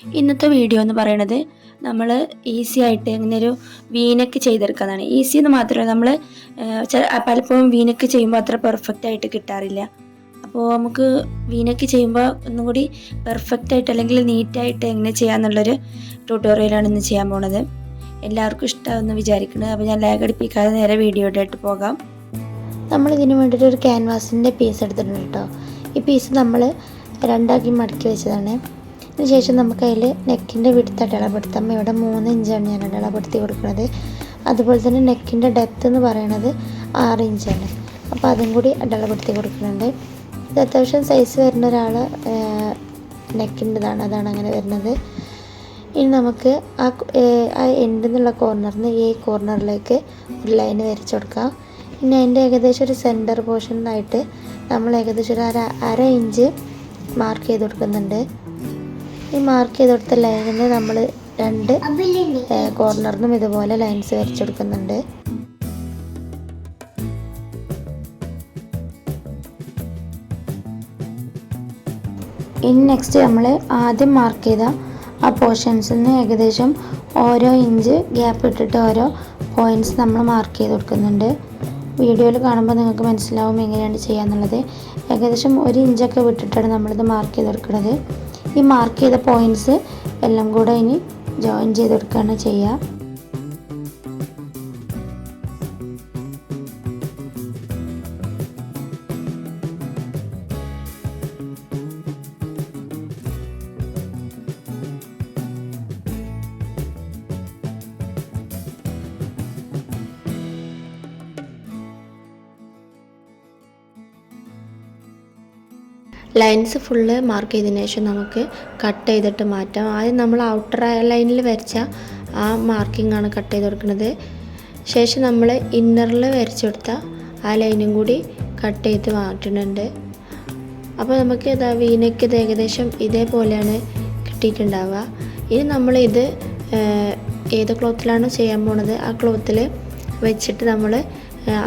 ഇന്നത്തെ വീഡിയോ എന്ന് പറയുന്നത് നമ്മൾ ഈസി ആയിട്ട് എങ്ങനെ ഒരു വീനക്ക് ചെയ്തെടുക്കാനാണ്. ഈസി എന്ന് മാത്രമല്ല, നമ്മൾ പലപ്പോഴും വീനക്ക് ചെയ്യുമ്പോൾ അത്ര പെർഫെക്റ്റ് ആയിട്ട് കിട്ടാറില്ല. അപ്പോൾ നമുക്ക് വീനക്ക് ചെയ്യുമ്പോൾ ഒന്നും കൂടി പെർഫെക്റ്റ് ആയിട്ട് അല്ലെങ്കിൽ നീറ്റായിട്ട് എങ്ങനെ ചെയ്യാമെന്നുള്ളൊരു ട്യൂട്ടോറിയലാണ് ഇന്ന് ചെയ്യാൻ പോണത്. എല്ലാവർക്കും ഇഷ്ടമാണെന്ന് വിചാരിക്കുന്നത്. അപ്പോൾ ഞാൻ ലാഗ് അടിപ്പിക്കാതെ നേരെ വീഡിയോയുടെ ആയിട്ട് പോകാം. നമ്മൾ ഇതിന് വേണ്ടിയിട്ട് ഒരു ക്യാൻവാസിൻ്റെ പീസ് എടുത്തിട്ടുണ്ട് കേട്ടോ. ഈ പീസ് നമ്മൾ രണ്ടാക്കി മടക്കി വെച്ചതാണ്. അതിനുശേഷം നമുക്ക് അതിൽ നെക്കിൻ്റെ വിടുത്ത് അടയാളപ്പെടുത്താം. ഇവിടെ 3 ഇഞ്ചാണ് ഞാൻ അടയാളപ്പെടുത്തി കൊടുക്കുന്നത്. അതുപോലെ തന്നെ നെക്കിൻ്റെ ഡെപ്ത് എന്ന് പറയുന്നത് 6 ഇഞ്ചാണ്. അപ്പോൾ അതും കൂടി അടയാളപ്പെടുത്തി കൊടുക്കുന്നുണ്ട്. ഇത് അത്യാവശ്യം സൈസ് വരുന്ന ഒരാൾ നെക്കിൻ്റെതാണ്, അതാണ് അങ്ങനെ വരുന്നത്. ഇനി നമുക്ക് ആ എൻഡിൽ നിന്നുള്ള കോർണറിന് ഈ കോർണറിലേക്ക് ഒരു ലൈൻ വരച്ചു കൊടുക്കാം. ഇനി അതിൻ്റെ ഏകദേശം ഒരു സെൻറ്റർ പോർഷനായിട്ട് നമ്മൾ ഏകദേശം ഒരു അര ഇഞ്ച് മാർക്ക് ചെയ്ത് കൊടുക്കുന്നുണ്ട്. ഈ മാർക്ക് ചെയ്ത് കൊടുത്ത ലൈനിന് നമ്മൾ 2 കോർണറിനും ഇതുപോലെ ലൈൻസ് വരച്ചു കൊടുക്കുന്നുണ്ട്. ഇനി നെക്സ്റ്റ് നമ്മൾ ആദ്യം മാർക്ക് ചെയ്ത ആ പോർഷൻസിൽ നിന്ന് ഏകദേശം ഓരോ ഇഞ്ച് ഗ്യാപ്പ് ഇട്ടിട്ട് ഓരോ പോയിൻറ്റ്സ് നമ്മൾ മാർക്ക് ചെയ്ത് കൊടുക്കുന്നുണ്ട്. വീഡിയോയിൽ കാണുമ്പോൾ നിങ്ങൾക്ക് മനസ്സിലാവും എങ്ങനെയാണ് ചെയ്യാന്നുള്ളത്. ഏകദേശം 1 ഇഞ്ചൊക്കെ വിട്ടിട്ടാണ് നമ്മളിത് മാർക്ക് ചെയ്ത് കൊടുക്കുന്നത്. ഈ മാർക്ക് ചെയ്ത പോയിൻറ്റ്സ് എല്ലാം കൂടെ ഇനി ജോയിൻ ചെയ്ത് കൊടുക്കുകയാണ് ചെയ്യുക. ലൈൻസ് ഫുള്ള് മാർക്ക് ചെയ്തതിന് ശേഷം നമുക്ക് കട്ട് ചെയ്തിട്ട് മാറ്റാം. ആദ്യം നമ്മൾ ഔട്ടർ ലൈനിൽ വരച്ച ആ മാർക്കിംഗ് ആണ് കട്ട് ചെയ്ത് കൊടുക്കുന്നത്. ശേഷം നമ്മൾ ഇന്നറിൽ വരച്ചു കൊടുത്ത ആ ലൈനും കൂടി കട്ട് ചെയ്ത് മാറ്റുന്നുണ്ട്. അപ്പോൾ നമുക്ക് ഇതാ വീനക്ക് ഇത് ഏകദേശം ഇതേപോലെയാണ് കിട്ടിയിട്ടുണ്ടാവുക. ഇനി നമ്മളിത് ഏത് ക്ലോത്തിലാണോ ചെയ്യാൻ പോണത് ആ ക്ലോത്തിൽ വെച്ചിട്ട് നമ്മൾ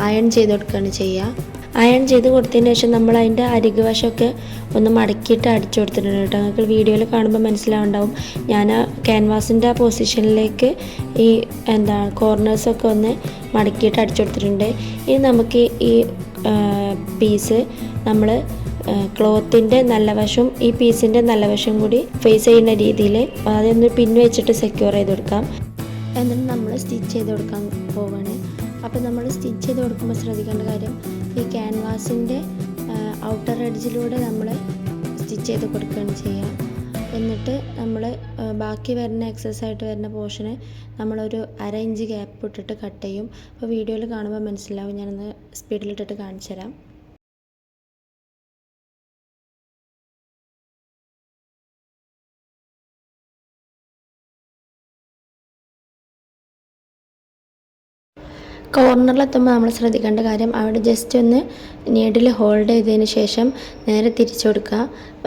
അയൺ ചെയ്ത് കൊടുക്കുകയാണ് ചെയ്യുക. അയൺ ചെയ്ത് കൊടുത്തതിന് ശേഷം നമ്മൾ അതിൻ്റെ അരികു വശമൊക്കെ ഒന്ന് മടക്കിയിട്ട് അടിച്ചു കൊടുത്തിട്ടുണ്ട് കേട്ടോ. നിങ്ങൾക്ക് വീഡിയോയിൽ കാണുമ്പോൾ മനസ്സിലാവുണ്ടാവും. ഞാൻ ആ ക്യാൻവാസിൻ്റെ ആ പൊസിഷനിലേക്ക് ഈ കോർണേഴ്സൊക്കെ ഒന്ന് മടക്കിയിട്ട് അടിച്ചു കൊടുത്തിട്ടുണ്ട്. ഇനി നമുക്ക് ഈ പീസ് നമ്മൾ ക്ലോത്തിൻ്റെ നല്ല വശവും ഈ പീസിൻ്റെ നല്ല വശവും കൂടി ഫേസ് ചെയ്യുന്ന രീതിയിൽ അതൊന്ന് പിൻ വെച്ചിട്ട് സെക്യൂർ ചെയ്ത് കൊടുക്കാം. എന്നിട്ട് നമ്മൾ സ്റ്റിച്ച് ചെയ്ത് കൊടുക്കാൻ പോവുകയാണ്. അപ്പോൾ നമ്മൾ സ്റ്റിച്ച് ചെയ്ത് കൊടുക്കുമ്പോൾ ശ്രദ്ധിക്കേണ്ട കാര്യം, ഈ ക്യാൻവാസിൻ്റെ ഔട്ടർ എഡ്ജിലൂടെ നമ്മൾ സ്റ്റിച്ച് ചെയ്ത് കൊടുക്കുകയാണ് ചെയ്യുക. എന്നിട്ട് നമ്മൾ ബാക്കി വരുന്ന എക്സസ് ആയിട്ട് വരുന്ന പോർഷന് നമ്മളൊരു 1/2 ഇഞ്ച് ഗ്യാപ്പ് ഇട്ടിട്ട് കട്ട് ചെയ്യും. അപ്പോൾ വീഡിയോയിൽ കാണുമ്പോൾ മനസ്സിലാവും. ഞാനൊന്ന് സ്പീഡിലിട്ടിട്ട് കാണിച്ചു തരാം. കോർണറിലെത്തുമ്പോൾ നമ്മൾ ശ്രദ്ധിക്കേണ്ട കാര്യം, അവിടെ ജസ്റ്റ് ഒന്ന് നീഡിൽ ഹോൾഡ് ചെയ്തതിന് ശേഷം നേരെ തിരിച്ചു കൊടുക്കുക.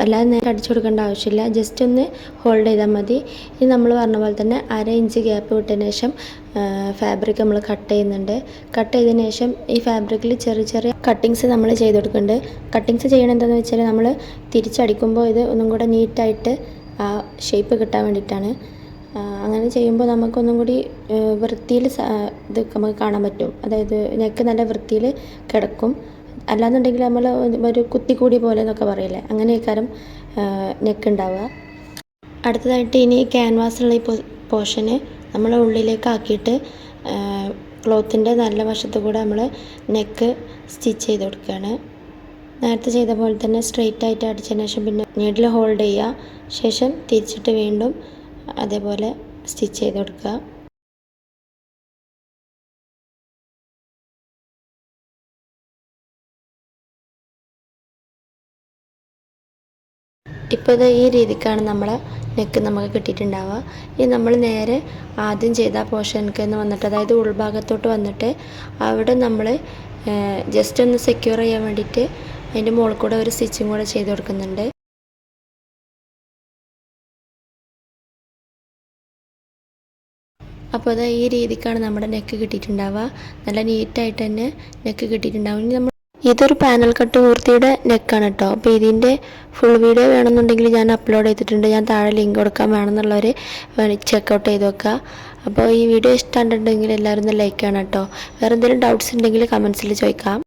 അല്ലാതെ നേരെ അടിച്ചു കൊടുക്കേണ്ട ആവശ്യമില്ല, ജസ്റ്റ് ഒന്ന് ഹോൾഡ് ചെയ്താൽ മതി. ഇനി നമ്മൾ പറഞ്ഞ പോലെ തന്നെ 1/2 ഇഞ്ച് ഗ്യാപ്പ് വിട്ടതിന് ശേഷം ഫാബ്രിക് നമ്മൾ കട്ട് ചെയ്യുന്നുണ്ട്. കട്ട് ചെയ്തതിന് ശേഷം ഈ ഫാബ്രിക്കിൽ ചെറിയ ചെറിയ കട്ടിങ്സ് നമ്മൾ ചെയ്ത് കൊടുക്കുന്നുണ്ട്. കട്ടിങ്സ് ചെയ്യണം എന്താണെന്ന് വെച്ചാൽ, നമ്മൾ തിരിച്ചടിക്കുമ്പോൾ ഇത് ഒന്നും കൂടെ നീറ്റായിട്ട് ആ ഷേപ്പ് കിട്ടാൻ വേണ്ടിയിട്ടാണ്. അങ്ങനെ ചെയ്യുമ്പോൾ നമുക്കൊന്നും കൂടി വൃത്തിയിൽ ഇത് നമുക്ക് കാണാൻ പറ്റും. അതായത് നെക്ക് നല്ല വൃത്തിയിൽ കിടക്കും. അല്ലാന്നുണ്ടെങ്കിൽ നമ്മൾ ഒരു കുത്തിക്കൂടി പോലെ എന്നൊക്കെ പറയില്ലേ, അങ്ങനെയൊക്കെ നെക്ക് ഉണ്ടാവുക. അടുത്തതായിട്ട് ഇനി ക്യാൻവാസിലുള്ള ഈ പോർഷന് നമ്മൾ ഉള്ളിലേക്ക് ആക്കിയിട്ട് ക്ലോത്തിൻ്റെ നല്ല വശത്തു കൂടെ നമ്മൾ നെക്ക് സ്റ്റിച്ച് ചെയ്ത് കൊടുക്കുകയാണ്. നേരത്തെ ചെയ്ത പോലെ തന്നെ സ്ട്രെയിറ്റ് ആയിട്ട് അടിച്ചതിന് ശേഷം പിന്നെ നീഡിൽ ഹോൾഡ് ചെയ്യുക. ശേഷം തിരിച്ചിട്ട് വീണ്ടും അതേപോലെ സ്റ്റിച്ച് ചെയ്ത് കൊടുക്കുക. ഇപ്പോൾ ഇത് ഈ രീതിക്കാണ് നമ്മളെ നെക്ക് നമുക്ക് കിട്ടിയിട്ടുണ്ടാവുക. ഇനി നമ്മൾ നേരെ ആദ്യം ചെയ്ത പോർഷനിലേക്ക് തന്നെ വന്നിട്ട്, അതായത് ഉൾഭാഗത്തോട്ട് വന്നിട്ട് അവിടെ നമ്മൾ ജസ്റ്റ് ഒന്ന് സെക്യൂർ ചെയ്യാൻ വേണ്ടിയിട്ട് അതിൻ്റെ മുകളിൽ കൂടെ ഒരു സ്റ്റിച്ചും കൂടെ ചെയ്ത് കൊടുക്കുന്നുണ്ട്. അപ്പോൾ അത് ഈ രീതിക്കാണ് നമ്മുടെ നെക്ക് കിട്ടിയിട്ടുണ്ടാവുക. നല്ല നീറ്റായിട്ട് തന്നെ നെക്ക് കിട്ടിയിട്ടുണ്ടാവും. ഇനി നമ്മൾ ഇതൊരു പാനൽ കട്ട് കുർത്തിയുടെ നെക്കാണ് കേട്ടോ. അപ്പോൾ ഇതിൻ്റെ ഫുൾ വീഡിയോ വേണമെന്നുണ്ടെങ്കിൽ ഞാൻ അപ്ലോഡ് ചെയ്തിട്ടുണ്ട്. ഞാൻ താഴെ ലിങ്ക് കൊടുക്കാൻ വേണമെന്നുള്ളവർ ചെക്കൗട്ട് ചെയ്ത് വെക്കുക. അപ്പോൾ ഈ വീഡിയോ ഇഷ്ടമുണ്ടെങ്കിൽ എല്ലാവരും ഒന്ന് ലൈക്ക് ചെയ്യണം കേട്ടോ. വേറെ എന്തെങ്കിലും ഡൗട്ട്സ് ഉണ്ടെങ്കിൽ കമൻസിൽ ചോദിക്കാം.